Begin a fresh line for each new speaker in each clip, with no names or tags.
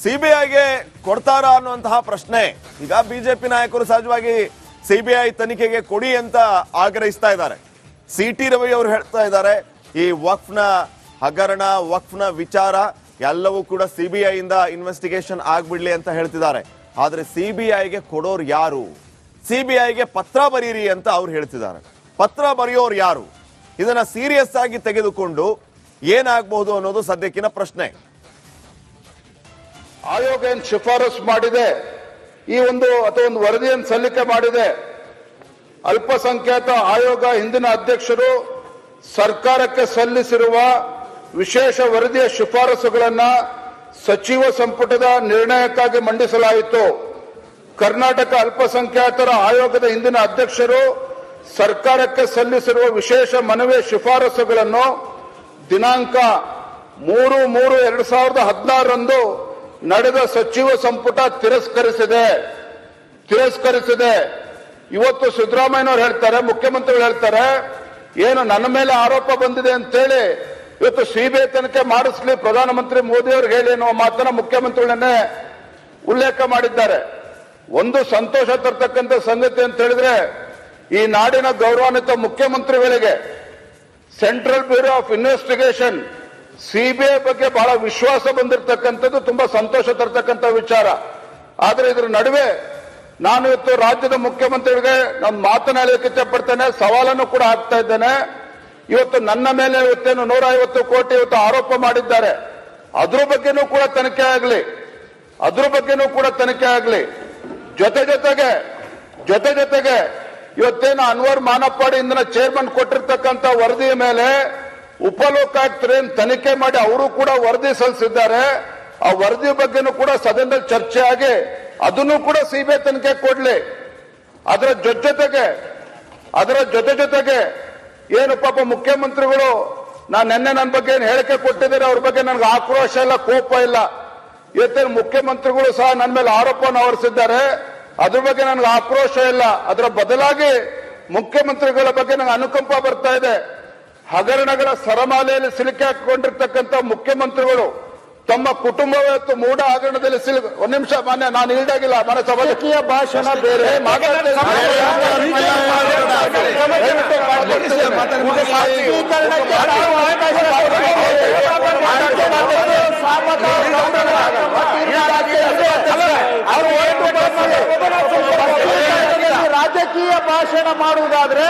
ಸಿಬಿಐಗೆ ಕೊಡ್ತಾರಾ ಅನ್ನುವಂತಹ ಪ್ರಶ್ನೆ. ಈಗ ಬಿಜೆಪಿ ನಾಯಕರು ಸಹಜವಾಗಿ ಸಿಬಿಐ ತನಿಖೆಗೆ ಕೊಡಿ ಅಂತ ಆಗ್ರಹಿಸ್ತಾ ಇದ್ದಾರೆ. ಸಿಟಿ ರವಿ ಅವರು ಹೇಳ್ತಾ ಇದ್ದಾರೆ, ಈ ವಕ್ಫ್ನ ಹಗರಣ, ವಕ್ಫ್ನ ವಿಚಾರ ಎಲ್ಲವೂ ಕೂಡ ಸಿಬಿಐ ಇಂದ ಇನ್ವೆಸ್ಟಿಗೇಷನ್ ಆಗ್ಬಿಡ್ಲಿ ಅಂತ ಹೇಳ್ತಿದ್ದಾರೆ. ಆದ್ರೆ ಸಿಬಿಐಗೆ ಕೊಡೋರು ಯಾರು? ಸಿಬಿಐಗೆ ಪತ್ರ ಬರೀರಿ ಅಂತ ಅವ್ರು ಹೇಳ್ತಿದ್ದಾರೆ. ಪತ್ರ ಬರೆಯೋರು ಯಾರು? ಇದನ್ನ ಸೀರಿಯಸ್ ಆಗಿ ತೆಗೆದುಕೊಂಡು ಏನಾಗಬಹುದು ಅನ್ನೋದು ಸದ್ಯಕ್ಕಿನ ಪ್ರಶ್ನೆ.
ಆಯೋಗ ಏನು ಶಿಫಾರಸು ಮಾಡಿದೆ, ಈ ಒಂದು ವರದಿಯನ್ನು ಸಲ್ಲಿಕೆ ಮಾಡಿದೆ. ಅಲ್ಪಸಂಖ್ಯಾತ ಆಯೋಗ ಹಿಂದಿನ ಅಧ್ಯಕ್ಷರು ಸರ್ಕಾರಕ್ಕೆ ಸಲ್ಲಿಸಿರುವ ವಿಶೇಷ ವರದಿಯ ಶಿಫಾರಸುಗಳನ್ನು ಸಚಿವ ಸಂಪುಟದ ನಿರ್ಣಯಕ್ಕಾಗಿ ಮಂಡಿಸಲಾಯಿತು. ಕರ್ನಾಟಕ ಅಲ್ಪಸಂಖ್ಯಾತರ ಆಯೋಗದ ಹಿಂದಿನ ಅಧ್ಯಕ್ಷರು ಸರ್ಕಾರಕ್ಕೆ ಸಲ್ಲಿಸಿರುವ ವಿಶೇಷ ಮನವಿಯ ಶಿಫಾರಸುಗಳನ್ನು ದಿನಾಂಕ 3/3/2016 ನಡೆದ ಸಚಿವ ಸಂಪುಟ ತಿರಸ್ಕರಿಸಿದೆ. ಇವತ್ತು ಸಿದ್ದರಾಮಯ್ಯನವರು ಹೇಳ್ತಾರೆ, ಮುಖ್ಯಮಂತ್ರಿಗಳು ಹೇಳ್ತಾರೆ, ಏನು ನನ್ನ ಮೇಲೆ ಆರೋಪ ಬಂದಿದೆ ಅಂತೇಳಿ ಇವತ್ತು ಸಿಬಿಐ ತನಿಖೆ ಮಾಡಿಸ್ಲಿ ಪ್ರಧಾನಮಂತ್ರಿ ಮೋದಿ ಅವ್ರಿಗೆ ಹೇಳಿ ಅನ್ನುವ ಮಾತನ್ನ ಮುಖ್ಯಮಂತ್ರಿಗಳನ್ನೇ ಉಲ್ಲೇಖ ಮಾಡಿದ್ದಾರೆ. ಒಂದು ಸಂತೋಷ ತರ್ತಕ್ಕಂಥ ಸಂಗತಿ ಅಂತ ಹೇಳಿದ್ರೆ, ಈ ನಾಡಿನ ಗೌರವಾನ್ವಿತ ಮುಖ್ಯಮಂತ್ರಿಗಳಿಗೆ central bureau of investigation CBI ಬಗ್ಗೆ ಬಹಳ ವಿಶ್ವಾಸ ಬಂದಿರತಕ್ಕಂಥದ್ದು ತುಂಬಾ ಸಂತೋಷ ತರ್ತಕ್ಕಂಥ ವಿಚಾರ. ಆದ್ರೆ ಇದರ ನಡುವೆ ನಾನು ಇವತ್ತು ರಾಜ್ಯದ ಮುಖ್ಯಮಂತ್ರಿಗಳಿಗೆ ನಾನು ಮಾತನಾಡಲಿಕ್ಕೆ ಇಚ್ಛಪಡ್ತೇನೆ, ಸವಾಲನ್ನು ಕೂಡ ಹಾಕ್ತಾ ಇದ್ದೇನೆ. ಇವತ್ತು ನನ್ನ ಮೇಲೆ ಇವತ್ತೇನು 150 ಕೋಟಿ ಇವತ್ತು ಆರೋಪ ಮಾಡಿದ್ದಾರೆ, ಅದ್ರ ಬಗ್ಗೆನೂ ಕೂಡ ತನಿಖೆ ಆಗಲಿ. ಜೊತೆಗೆ ಇವತ್ತೇನು ಅನ್ವರ್ ಮಾನಪ್ಪಾಡಿ ಇಂದಿನ ಚೇರ್ಮನ್ ಕೊಟ್ಟಿರ್ತಕ್ಕಂಥ ವರದಿಯ ಮೇಲೆ ಉಪಲೋಕಾಯುಕ್ತರೇನು ತನಿಖೆ ಮಾಡಿ ಅವರು ಕೂಡ ವರದಿ ಸಲ್ಲಿಸಿದ್ದಾರೆ. ಆ ವರದಿ ಬಗ್ಗೆನೂ ಕೂಡ ಸದನದಲ್ಲಿ ಚರ್ಚೆ ಆಗಿ ಅದನ್ನು ಕೂಡ ಸಿಬಿಐ ತನಿಖೆ ಕೊಡ್ಲಿ. ಅದರ ಜೊತೆಗೆ ಏನು ಪಾಪ ಮುಖ್ಯಮಂತ್ರಿಗಳು ನಿನ್ನೆ ನನ್ನ ಬಗ್ಗೆ ಏನು ಹೇಳಿಕೆ ಕೊಟ್ಟಿದ್ದಾರೆ, ಅವ್ರ ಬಗ್ಗೆ ನನಗೆ ಆಕ್ರೋಶ ಇಲ್ಲ, ಕೋಪ ಇಲ್ಲ. ಇವತ್ತೇನು ಮುಖ್ಯಮಂತ್ರಿಗಳು ಸಹ ನನ್ನ ಮೇಲೆ ಆರೋಪವನ್ನು ಹೊರಿಸಿದ್ದಾರೆ, ಅದ್ರ ಬಗ್ಗೆ ನನಗೆ ಆಕ್ರೋಶ ಇಲ್ಲ. ಅದರ ಬದಲಾಗಿ ಮುಖ್ಯಮಂತ್ರಿಗಳ ಬಗ್ಗೆ ನನಗೆ ಅನುಕಂಪ ಬರ್ತಾ ಇದೆ. ಹಗರಣಗಳ ಸರಮಾಲೆಯಲ್ಲಿ ಸಿಲುಕಿ ಹಾಕಿಕೊಂಡಿರ್ತಕ್ಕಂಥ ಮುಖ್ಯಮಂತ್ರಿಗಳು ತಮ್ಮ ಕುಟುಂಬವತ್ತು ಮೂಢ ಹಗರಣದಲ್ಲಿ ಒಂದು ನಿಮಿಷ ಮಾನ್ಯ, ನಾನು ಈಡಾಗಿಲ್ಲ, ಮನ ಸಭಾಕೀಯ ಭಾಷಣ ಬೇರೆ ರಾಜಕೀಯ ಭಾಷಣ ಮಾಡುವುದಾದ್ರೆ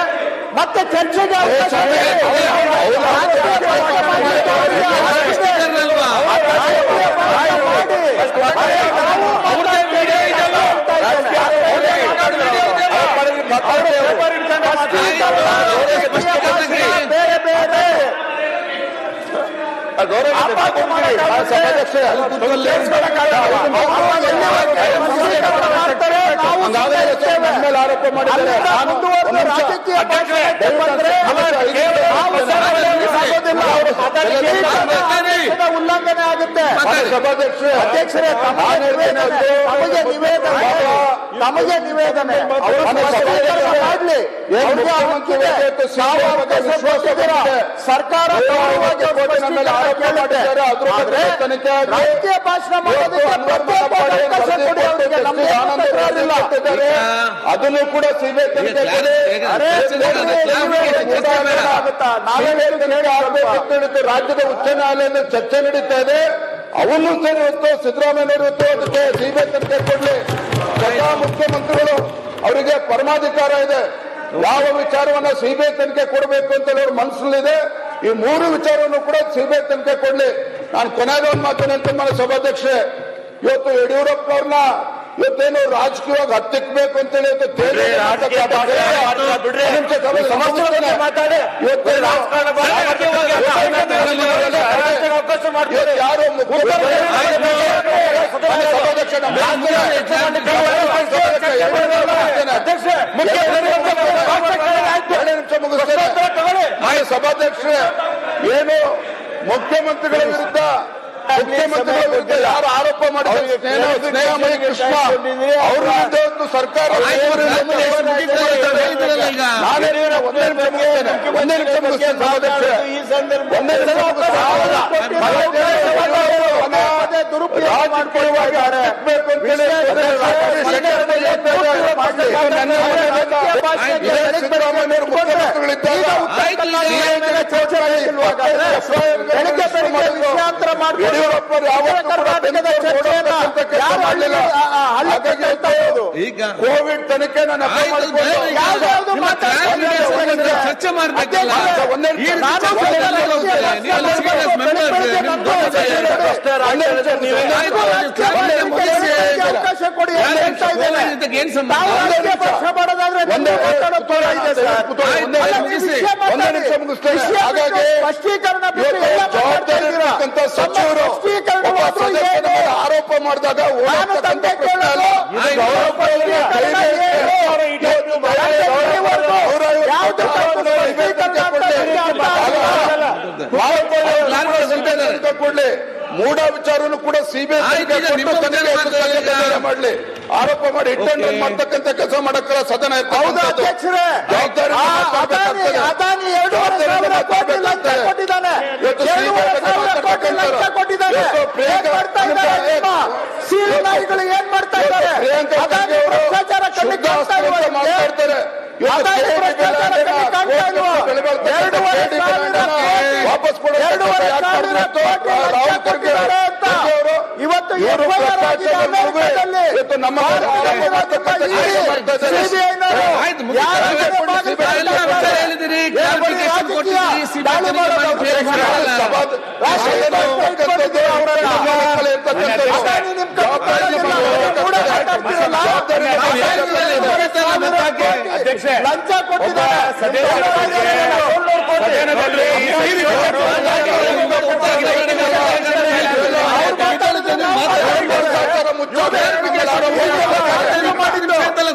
ಮತ್ತೆ ಚರ್ಚೆಗೆ ಆರೋಪ ಮಾಡಿದ್ದಾರೆ. ಉಲ್ಲಂಘನೆ ಆಗುತ್ತೆ. ಅಧ್ಯಕ್ಷರೇ, ನಮಗೆ ನಿವೇದನೆ ಸರ್ಕಾರ ರಾಜಕೀಯ ಭಾಷಣ ಅದನ್ನು ಕೂಡ ಸಿಬಿಐ ರಾಜ್ಯದ ಉಚ್ಚ ನ್ಯಾಯಾಲಯದಲ್ಲಿ ಚರ್ಚೆ ನಡೀತಾ ಇದೆ. ಅವನ್ನು ಸೇರಿ ಇವತ್ತು ಸಿದ್ದರಾಮಯ್ಯನವರು ಅದಕ್ಕೆ ಸಿಬಿಐ ತನಿಖೆ ಕೊಡ್ಲಿ. ಮುಖ್ಯಮಂತ್ರಿಗಳು ಅವರಿಗೆ ಪರಮಾಧಿಕಾರ ಇದೆ. ಯಾವ ವಿಚಾರವನ್ನ ಸಿಬಿಐ ತನಿಖೆ ಕೊಡಬೇಕು ಅಂತ ಅವ್ರ ಮನಸ್ಸಲ್ಲಿದೆ, ಈ 3 ವಿಚಾರವನ್ನು ಕೂಡ ಸಿಬಿಐ ತನಿಖೆ ಕೊಡ್ಲಿ. ನಾನು ಕೊನೆಗೆ ಒಂದು ಮಾತನ್ನ ಸಭಾಧ್ಯಕ್ಷೆ, ಇವತ್ತು ಯಡಿಯೂರಪ್ಪನವ್ರನ್ನ ಇವತ್ತೇನು ರಾಜಕೀಯವಾಗಿ ಹತ್ತಿಕ್ಬೇಕು ಅಂತೇಳಿ ಯಾರು ಸಭಾಧ್ಯಕ್ಷರೇ, ಏನು ಮುಖ್ಯಮಂತ್ರಿಗಳ ವಿರುದ್ಧ ಯಾರು ಆರೋಪ ಮಾಡಿದ್ದಾರೆ, ಸ್ನೇಹಮಯಿ ಕೃಷ್ಣ ಅವ್ರ ವಿರುದ್ಧ ಒಂದು ಸರ್ಕಾರ
ದುರುಪಯೋಗ ಮಾಡ್ಕೊಳ್ತಾ ಇದ್ದಾರೆ.
ಕೋವಿಡ್ ತನಿಖೆ
ಚರ್ಚೆ ಮಾಡಬೇಕಲ್ಲ.
ಅವಕಾಶ ಕೊಡಿ. ಸ್ಪಷ್ಟೀಕರಣ
ಸಚಿವರು ಆರೋಪ ಮಾಡಿದಾಗ ಕೂಡಲೇ ಮೂಢ ವಿಚಾರನು ಕೂಡ ಸಿಬಿಐ ಮಾಡಲಿ ಆರೋಪ ಮಾಡಿ ಇಟ್ಟಂಡ್ ಮಾಡ್ತಕ್ಕಂಥ ಕೆಲಸ ಮಾಡಕ್ಕಲ್ಲ ಸದನ
ಏನ್ ಮಾಡ್ತಾ ಇದ್ದಾರೆ?
ಮಾತಾಡ್ತಾರೆ. ವಾಪಸ್
ಇವತ್ತು
ನಮ್ಮ
ಲಂಚ ಕೊಟ್ಟಿದ್ದಾರೆ.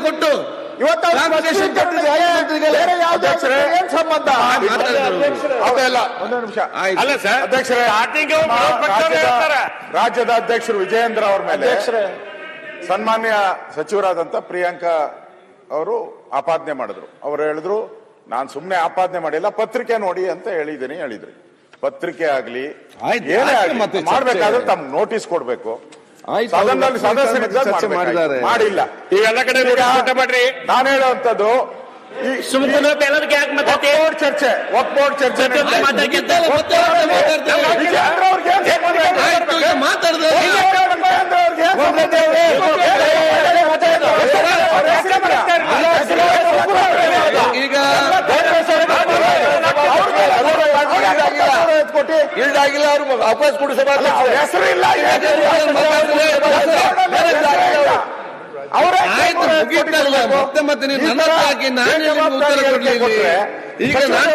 ಕೊಟ್ಟು
ಇವತ್ತು ಏನ್ ಸಂಬಂಧ?
ಅದೆಲ್ಲ
ಒಂದು ನಿಮಿಷ
ಅಲ್ಲ ಸರ್
ಅಧ್ಯಕ್ಷರೇ,
ರಾಜ್ಯದ ಅಧ್ಯಕ್ಷರು ವಿಜಯೇಂದ್ರ ಅವರ ಮೇಲೆ ಸನ್ಮಾನ್ಯ ಸಚಿವರಾದಂತ ಪ್ರಿಯಾಂಕಾ ಅವರು ಆಪಾದನೆ ಮಾಡಿದ್ರು. ಅವರು ಹೇಳಿದ್ರು ನಾನು ಸುಮ್ನೆ ಆಪಾದನೆ ಮಾಡಿಲ್ಲ, ಪತ್ರಿಕೆ ನೋಡಿ ಅಂತ ಹೇಳಿದ್ರಿ. ಪತ್ರಿಕೆ ಆಗ್ಲಿ ಏನೇ ಆಗ್ಲಿ ಮಾಡ್ಬೇಕಾದ್ರೆ ತಮ್ಮ ನೋಟಿಸ್ ಕೊಡ್ಬೇಕು. ಸದನದಲ್ಲಿ ಸದಸ್ಯರಿದ್ದಾರೆ ಮಾಡಿಲ್ಲ.
ಇವೆಲ್ಲ ಕಡೆ ಮಾಡ್ರಿ.
ನಾನು ಹೇಳುವಂತದ್ದು ಚರ್ಚೆ ಒಕ್ಬೋರ್ಡ್ ಚರ್ಚೆ
ಈಡಾಗಿಲ್ಲ ಅವರು ವಾಪಸ್ ಕೊಡಿಸಬಾರ್ದು.
ಹೆಸರಿಲ್ಲ
ಮತ್ತೆ ನೀವು ನನ್ನ ಹಾಕಿ ನಾನು ಉತ್ತರ ಕೊಡ್ಲಿಲ್ಲ. ಈಗ ನಾನು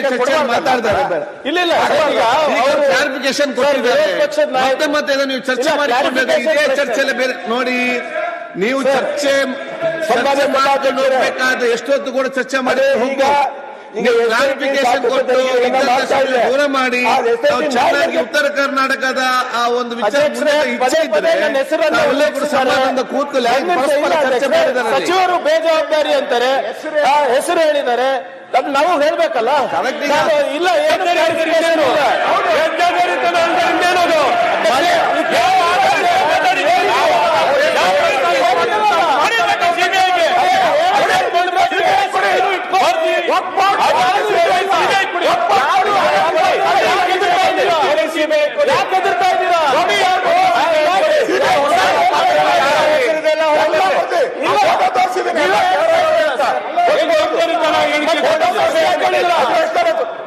ಚರ್ಚೆ ಮಾತಾಡ್ತಾರೆ. ಇಲ್ಲ ಕ್ಲಾರಿಫಿಕೇಶನ್ ಕೊಟ್ಟಿದ್ದಾರೆ. ಮತ್ತೆ ನೀವು ಚರ್ಚೆ ಮಾಡಿಕೊಂಡು ಇದೇ ಚರ್ಚೆಲ್ಲ ಬೇರೆ ನೋಡಿ. ನೀವು ಚರ್ಚೆ ಮಾಡ್ಕೊಂಡು ಹೋಗ್ಬೇಕಾದ್ರೆ ಎಷ್ಟೊತ್ತು ಕೂಡ ಚರ್ಚೆ ಮಾಡಿ ಕ್ಲಾರಿಫಿಕೇಶನ್ ಕೊಟ್ಟು ದೂರ ಮಾಡಿ ಚೆನ್ನಾಗಿ ಉತ್ತರ ಕರ್ನಾಟಕದ ಆ ಒಂದು ವಿಚಾರ ಇಚ್ಛೆ ಇದ್ರೆ ಸಮಾಧಾನದ ಕೂತು ಚರ್ಚೆ ಮಾಡಿದ್ದಾರೆ.
ಸಚಿವರು ಬೇಜವಾಬ್ದಾರಿ ಅಂತಾರೆ, ಹೆಸರು ಹೇಳಿದ್ದಾರೆ, ನಾವು ಹೇಳ್ಬೇಕಲ್ಲ. ಇಲ್ಲ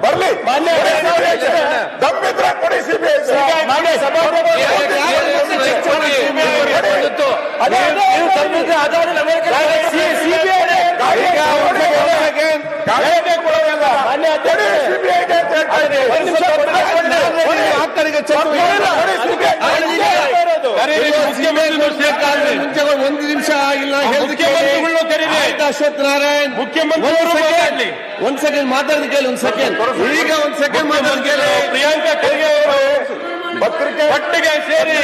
ಬರ್ಲಿ ದಮ್ಮಿದ್ರೆ ಕೊಡಿ ಸಿಬಿಐ
ಒಂದು ನಿಮಿಷ ಇಲ್ಲ ಅಶ್ವಥ್ ನಾರಾಯಣ್ ಮುಖ್ಯಮಂತ್ರಿ ಒಂದ್ ಸೆಕೆಂಡ್ ಮಾತಾಡಿದ ಕೇಳಿ. ಒಂದ್ ಸೆಕೆಂಡ್ ಈಗ ಒಂದ್ ಸೆಕೆಂಡ್ ಮಾತಾಡಿದ ಕೇಳಿ.
ಪ್ರಿಯಾಂಕಾ ಖರ್ಗೆ ಅವರು ಪತ್ರಿಕೆ ಒಟ್ಟಿಗೆ ಸೇರಿ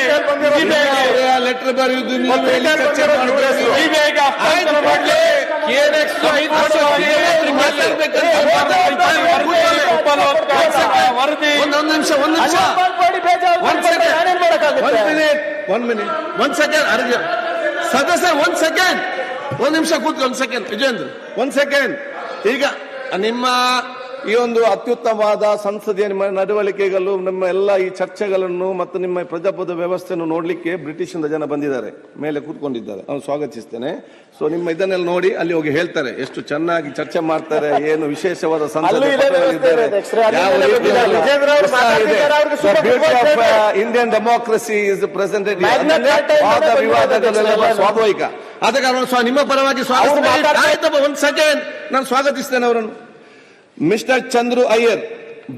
ಲೆಟರ್ ಬರೆಯುವುದು ಚರ್ಚೆ ಮಾಡಲಿ. ಸದಸ್ಯ ಒಂದ್ ನಿಮಿಷ ಕೂತ್ಕೊಳ್ಳಿ. ಒಂದ್ ಸೆಕೆಂಡ್ ವಿಜೇಂದ್ರ, ಒಂದ್ ಸೆಕೆಂಡ್. ಈಗ ನಿಮ್ಮ ಈ ಒಂದು ಅತ್ಯುತ್ತಮವಾದ ಸಂಸದೀಯ ನಿಮ್ಮ ನಡವಳಿಕೆಗಳು, ನಿಮ್ಮ ಎಲ್ಲ ಈ ಚರ್ಚೆಗಳನ್ನು ಮತ್ತು ನಿಮ್ಮ ಪ್ರಜಾಪ್ರಭುತ್ವ ವ್ಯವಸ್ಥೆಯನ್ನು ನೋಡ್ಲಿಕ್ಕೆ ಬ್ರಿಟಿಷಿಂದ ಜನ ಬಂದಿದ್ದಾರೆ, ಮೇಲೆ ಕೂತ್ಕೊಂಡಿದ್ದಾರೆ. ನಾನು ಸ್ವಾಗತಿಸ್ತೇನೆ. ಸೊ ನಿಮ್ಮ ಇದನ್ನೆಲ್ಲ ನೋಡಿ ಅಲ್ಲಿ ಹೋಗಿ ಹೇಳ್ತಾರೆ ಎಷ್ಟು ಚೆನ್ನಾಗಿ ಚರ್ಚೆ ಮಾಡ್ತಾರೆ, ಏನು ವಿಶೇಷವಾದ ಇಂಡಿಯನ್ ಡೆಮೋಕ್ರಸಿ ಇಸ್ ಪ್ರೆಸೆಂಟೆಡ್. ವಿವಾದಗಳೆಲ್ಲ ಸ್ವಾಭಾವಿಕ. ಆದ ಕಾರಣ ನಿಮ್ಮ ಪರವಾಗಿ ಸ್ವಾಗತ. ಒಂದ್ ಸೆಕೆಂಡ್, ನಾನು ಸ್ವಾಗತಿಸ್ತೇನೆ ಅವರನ್ನು. Mr. Chandru Iyer,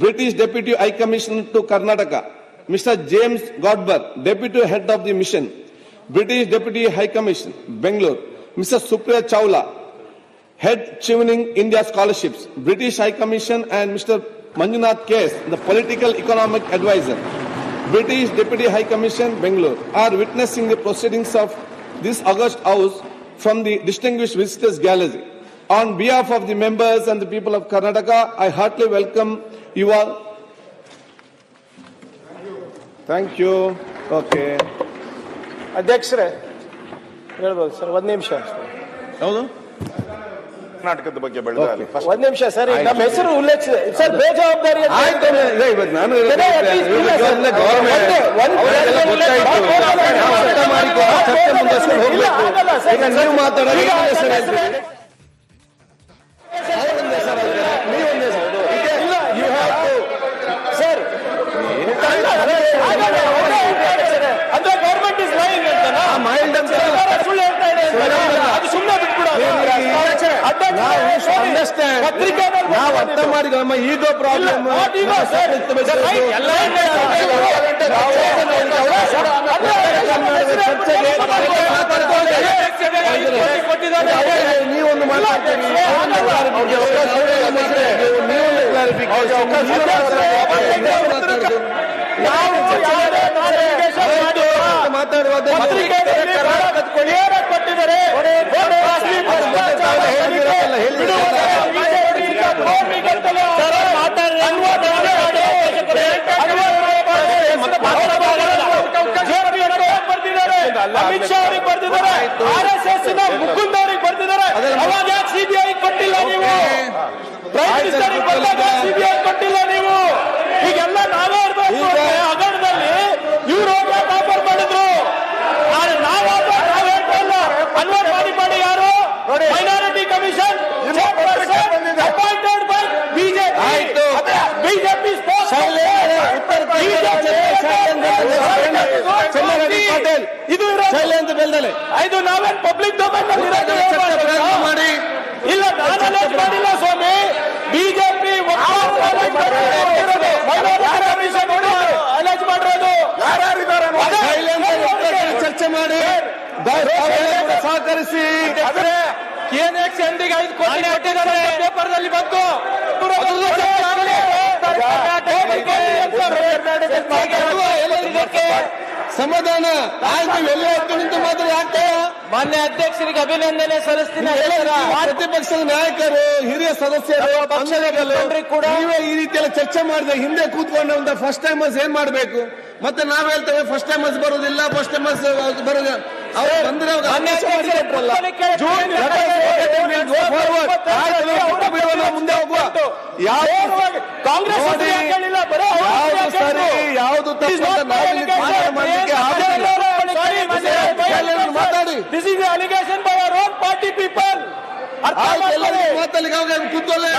British Deputy High Commissioner to Karnataka. Mr. James Godber, Deputy Head of the Mission, British Deputy High Commissioner, Bangalore. Mr. Supriya Chawla, Head Chevening India Scholarships, British High Commission, and Mr. Manjunath Kes, the Political Economic Advisor, British Deputy High Commission, Bangalore, are witnessing the proceedings of this august house from the distinguished visitors gallery. On behalf of the members and the people of Karnataka, I heartily welcome you all. Thank you. Okay.
ಅಧ್ಯಕ್ಷರೇ ಹೇಳ್ಬೋದು sir, ಒಂದ್ ನಿಮಿಷ.
ಹೌದು,
ಕರ್ನಾಟಕದ ಬಗ್ಗೆ ಬೆಳೆದ
ಒಂದ್ ನಿಮಿಷ ಸರ್. ನಮ್ಮ ಹೆಸರು ಉಲ್ಲೇಖಿಸಿದೆ ಸರ್, ಬೇಜವಾಬ್ದಾರಿ
ನೀವು ಮಾತಾಡೋದು
ಅಂದ್ರೆ ಗೌರ್ಮೆಂಟ್ ಇಸ್ ಲೈಯಿಂಗ್ ಅಂತ ಸುಳ್ಳು ಹೇಳ್ತಾ ಇದೆ, ಅದು ಸುಮ್ಮನೆ ಬಿಟ್ಬಿಡೋದು.
ನಾವು ಅರ್ಥ ಮಾಡಿ ನಮ್ಮ ಈಗೋ ಪ್ರಾಬ್ಲಮ್ ನೀವೊಂದು ಮಾತಾಡ್ತೀರಿ, ನೀವೊಂದು ಕ್ಲಾರಿಫಿಕೇಶನ್ ಮಾತಾಡುವಾಗ
ಕೊಟ್ಟಿದ್ದಾರೆ. ಅಮಿತ್ ಶಾ ಅವರಿಗೆ ಬರ್ದಿದ್ದಾರೆ, RSS ಮುಕುಂದ್ ಅವರಿಗೆ ಬರ್ದಿದ್ದಾರೆ. ಅವಾಗ ಯಾಕೆ ಸಿಬಿಐ ಕೊಟ್ಟಿಲ್ಲ ನೀವು? ಪ್ರೈಮ್ ಮಿನಿಸ್ಟರ್ ಬಂದಾಗ ಸಿಬಿಐ ಕೊಟ್ಟಿಲ್ಲ ನೀವು. ಈಗೆಲ್ಲ ನಾವೇ ಇರಬೇಕು ಹಗರಣದಲ್ಲಿ. ಇವರು ಆಫರ್ ಮಾಡಿದ್ರು, ನಾವು ಹೇಳ್ತಾ ಇಲ್ಲ. ಅನ್ವರ್ ಮಾಡಿ ಯಾರು? Minority commission appointed by BJP ಇದು ನಾವೇನ್ ಪಬ್ಲಿಕ್ ಡೊಮೈನ್ ಮಾಡಿ ಇಲ್ಲ, ನಾನು ಮಾಡಿಲ್ಲ ಸ್ವಾಮಿ. ಬಿಜೆಪಿ ಅಲರ್ಜಿ ಮಾಡಿರೋದು
ಚರ್ಚೆ ಮಾಡಿ ಸಹಕರಿಸಿ.
KNX ಎಂಡಿಗೆ 5 ಕೋಟಿ ಕೊಟ್ಟಿದ್ದಾರೆ, ಪೇಪರ್ನಲ್ಲಿ ಬಂತು.
ಸಮಾಧಾನ ಎಲ್ಲ ನಿಂತು ಮಾತ್ರ ಆಗ್ತಾ.
ಮಾನ್ಯ ಅಧ್ಯಕ್ಷರಿಗೆ ಅಭಿನಂದನೆ ಸಲ್ಲಿಸ್ತೀನಿ.
ಪ್ರತಿಪಕ್ಷದ ನಾಯಕರು, ಹಿರಿಯ ಸದಸ್ಯರು, ಪಕ್ಷಗಳು ಕೂಡ ನೀವೇ ಈ ರೀತಿಯೆಲ್ಲ ಚರ್ಚೆ ಮಾಡಿದ್ರೆ ಹಿಂದೆ ಕೂತ್ಕೊಂಡು ಫಸ್ಟ್ ಟೈಮರ್ಸ್ ಏನ್ ಮಾಡ್ಬೇಕು? ಮತ್ತೆ ನಾವ್ ಹೇಳ್ತೇವೆ ಫಸ್ಟ್ ಟೈಮರ್ಸ್ ಬರೋದಿಲ್ಲ, ಫಸ್ಟ್ ಟೈಮರ್ಸ್ ಬರೋದಿಲ್ಲ. ಅವ್ರು ಬಂದ್ರೆ ಮುಂದೆ ಹೋಗುವ.
ಕಾಂಗ್ರೆಸ್
ಯಾವುದು ಮಾತಾಡಿ.
This is allegation by our own party people.
ಮಾತಾಡಿ ಕೂತ್ಕೊಳ್ಳಿ.